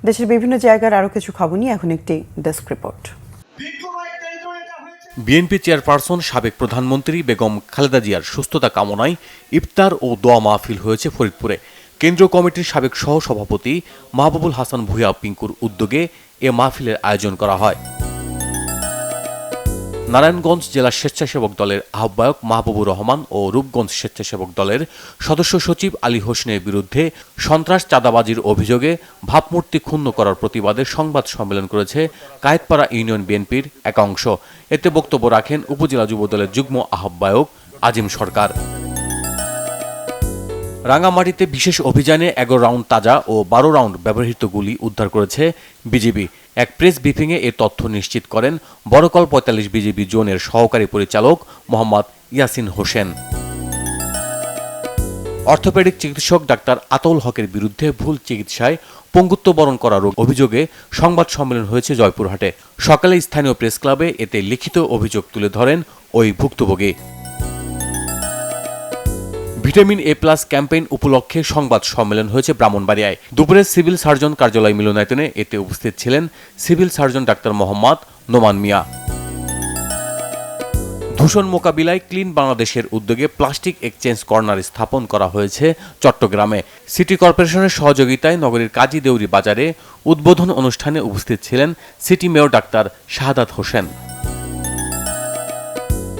দেশের বিভিন্ন জায়গার আরও কিছু খবর নিয়ে এখন একটি ডেস্ক রিপোর্ট। বিএনপি চেয়ারপারসন সাবেক প্রধানমন্ত্রী বেগম খালেদা জিয়ার সুস্থতা কামনায় ইফতার ও দোয়া মাহফিল হয়েছে ফরিদপুরে। কেন্দ্রীয় কমিটির সাবেক সহ সভাপতি মাহবুবুল হাসান ভূঁইয়া পিঙ্কুর উদ্যোগে এ মাহফিলের আয়োজন করা হয়। নারায়ণগঞ্জ জেলা স্বেচ্ছাসেবক দলের আহ্বায়ক মাহবুবুর রহমান ও রূপগঞ্জ স্বেচ্ছাসেবক দলের সদস্য সচিব আলী হোসেনের বিরুদ্ধে সন্ত্রাস চাঁদাবাজির অভিযোগে ভাবমূর্তি ক্ষুণ্ণ করার প্রতিবাদে সংবাদ সম্মেলন করেছে কায়েতপাড়া ইউনিয়ন বিএনপির একাংশ। এতে বক্তব্য রাখেন উপজেলা যুবদলের যুগ্ম আহ্বায়ক আজিম সরকার। রাঙামাটিতে বিশেষ অভিযানে 11 রাউন্ড তাজা ও 12 রাউন্ড ব্যবহৃত গুলি উদ্ধার করেছে বিজিবি। এক প্রেস ব্রিফিংয়ে এ তথ্য নিশ্চিত করেন বড়কল ৪৫ বিজিবি জোনের সহকারী পরিচালক মোহাম্মদ ইয়াসিন হোসেন। অর্থোপেডিক চিকিৎসক ডাক্তার আতাউল হকের বিরুদ্ধে ভুল চিকিৎসায় পঙ্গুত্ব বরণ করার অভিযোগে সংবাদ সম্মেলন হয়েছে জয়পুরহাটে। সকালে স্থানীয় প্রেস ক্লাবে এতে লিখিত অভিযোগ তুলে ধরেন ওই ভুক্তভোগী। ভিটামিন এ প্লাস ক্যাম্পেইন উপলক্ষে সংবাদ সম্মেলন হয়েছে ব্রাহ্মণবাড়িয়ায়। দুপুরে সিভিল সার্জন কার্যালয় মিলনায়তনে এতে উপস্থিত ছিলেন civil surgeon doctor Mohammad Noman Mia. দূষণ মোকাবিলায় ক্লিন বাংলাদেশের উদ্যোগে প্লাস্টিক এক্সচেঞ্জ কর্নার স্থাপন করা হয়েছে চট্টগ্রামে। সিটি কর্পোরেশনের সহযোগিতায় নগরীর কাজী দেউরি বাজারে উদ্বোধন অনুষ্ঠানে উপস্থিত ছিলেন city mayor doctor Shahadat Hossain.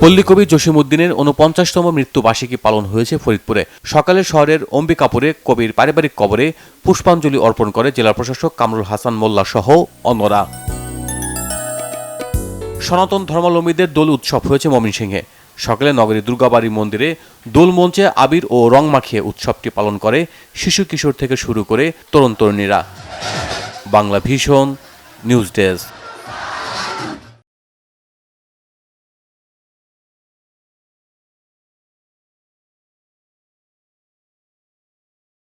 পল্লীকবি জসিমউদ্দিনের ৪৯তম মৃত্যুবার্ষিকী পালন হয়েছে ফরিদপুরে। সকালে শহরের অম্বিকাপুরে কবির পারিবারিক কবরে পুষ্পাঞ্জলি অর্পণ করে জেলা প্রশাসক কামরুল হাসান মোল্লা সহ অন্যরা। সনাতন ধর্মাবলম্বীদের দোল উৎসব হয়েছে ময়মনসিংহে। সকালে নগরীর দুর্গাবাড়ি মন্দিরে দোল মঞ্চে আবির ও রং মাখিয়ে উৎসবটি পালন করে শিশু কিশোর থেকে শুরু করে তরুণ তরুণীরা। Bangla vision news desk.